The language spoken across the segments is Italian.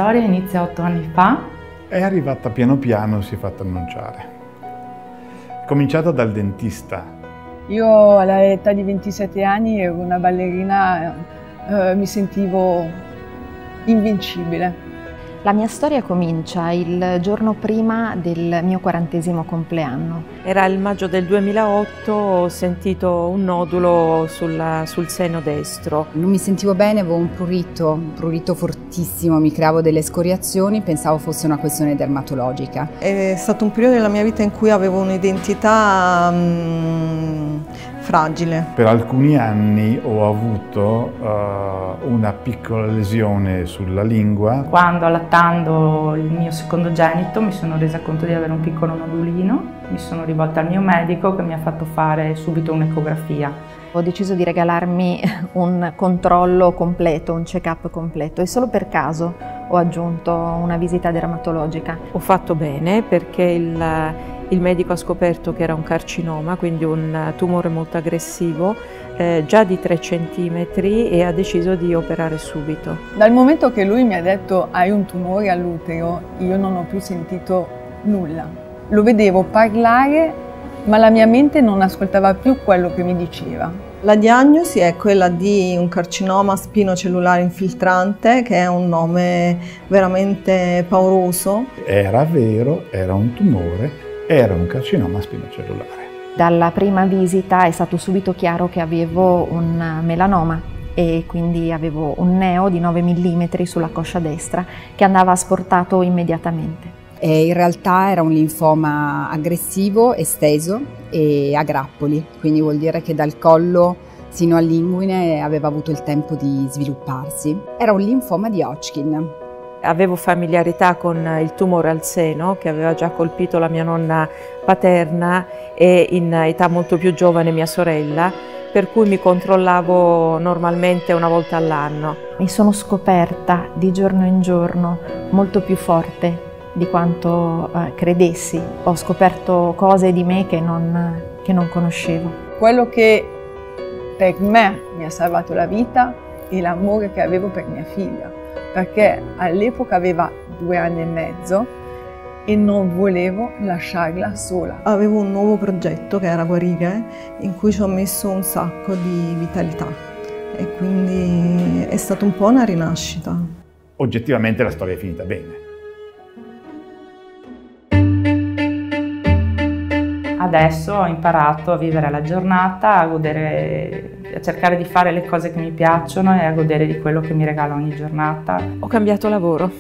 storia inizia 8 anni fa. È arrivata piano piano, si è fatta annunciare. È cominciata dal dentista. Io all'età di 27 anni ero una ballerina, mi sentivo invincibile. La mia storia comincia il giorno prima del mio 40° compleanno. Era il maggio del 2008, ho sentito un nodulo sul seno destro. Non mi sentivo bene, avevo un prurito fortissimo, mi creavo delle scoriazioni, pensavo fosse una questione dermatologica. È stato un periodo della mia vita in cui avevo un'identità fragile. Per alcuni anni ho avuto una piccola lesione sulla lingua. Quando allattando il mio secondogenito mi sono resa conto di avere un piccolo nodulino, mi sono rivolta al mio medico che mi ha fatto fare subito un'ecografia. Ho deciso di regalarmi un controllo completo, un check-up completo e solo per caso ho aggiunto una visita dermatologica. Ho fatto bene perché il medico ha scoperto che era un carcinoma, quindi un tumore molto aggressivo, già di 3 centimetri, e ha deciso di operare subito. Dal momento che lui mi ha detto hai un tumore all'utero, io non ho più sentito nulla. Lo vedevo parlare, ma la mia mente non ascoltava più quello che mi diceva. La diagnosi è quella di un carcinoma spinocellulare infiltrante, che è un nome veramente pauroso. Era vero, era un tumore, era un carcinoma spinocellulare. Dalla prima visita è stato subito chiaro che avevo un melanoma e quindi avevo un neo di 9 mm sulla coscia destra che andava asportato immediatamente. E in realtà era un linfoma aggressivo, esteso e a grappoli, quindi vuol dire che dal collo sino all'inguine aveva avuto il tempo di svilupparsi. Era un linfoma di Hodgkin. Avevo familiarità con il tumore al seno che aveva già colpito la mia nonna paterna e in età molto più giovane mia sorella, per cui mi controllavo normalmente una volta all'anno. Mi sono scoperta di giorno in giorno molto più forte di quanto credessi. Ho scoperto cose di me che non conoscevo. Quello che per me mi ha salvato la vita è l'amore che avevo per mia figlia, perché all'epoca aveva 2 anni e mezzo e non volevo lasciarla sola. Avevo un nuovo progetto che era Guarire, in cui ci ho messo un sacco di vitalità e quindi è stata un po' una rinascita. Oggettivamente la storia è finita bene. Adesso ho imparato a vivere la giornata, a cercare di fare le cose che mi piacciono e a godere di quello che mi regala ogni giornata. Ho cambiato lavoro.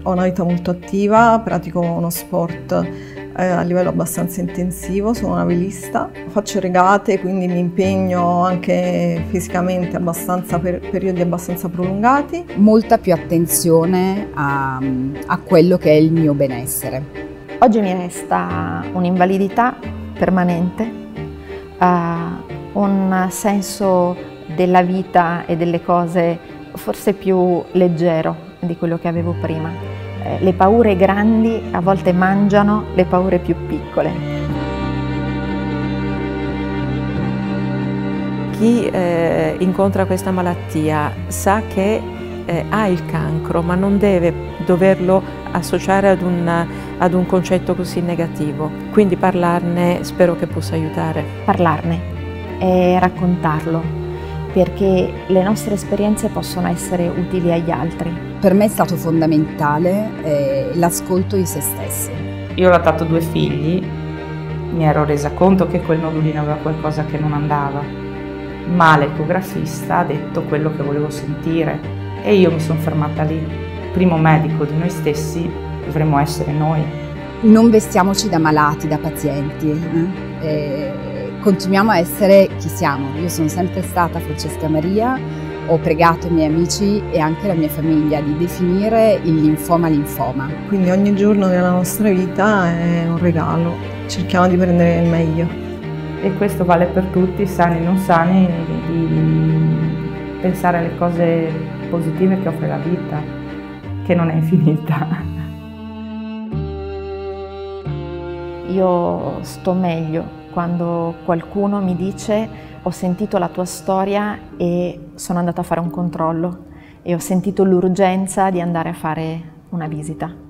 Ho una vita molto attiva, pratico uno sport a livello abbastanza intensivo, sono una velista, faccio regate, quindi mi impegno anche fisicamente abbastanza per periodi abbastanza prolungati. Molta più attenzione a quello che è il mio benessere. Oggi mi resta un'invalidità permanente, un senso della vita e delle cose forse più leggero di quello che avevo prima. Le paure grandi a volte mangiano le paure più piccole. Chi incontra questa malattia sa che ha il cancro, ma non deve doverlo associare ad un concetto così negativo. Quindi parlarne spero che possa aiutare. Parlarne e raccontarlo, perché le nostre esperienze possono essere utili agli altri. Per me è stato fondamentale l'ascolto di se stessi. Io ho allattato 2 figli, mi ero resa conto che quel nodulino aveva qualcosa che non andava, ma l'ecografista ha detto quello che volevo sentire e io mi sono fermata lì. Il primo medico di noi stessi dovremmo essere noi. Non vestiamoci da malati, da pazienti. Continuiamo a essere chi siamo. Io sono sempre stata Francesca Maria, ho pregato i miei amici e anche la mia famiglia di definire il linfoma. Quindi ogni giorno della nostra vita è un regalo, cerchiamo di prendere il meglio. E questo vale per tutti, sani e non sani, di pensare alle cose positive che offre la vita, che non è infinita. Io sto meglio quando qualcuno mi dice ho sentito la tua storia e sono andata a fare un controllo e ho sentito l'urgenza di andare a fare una visita.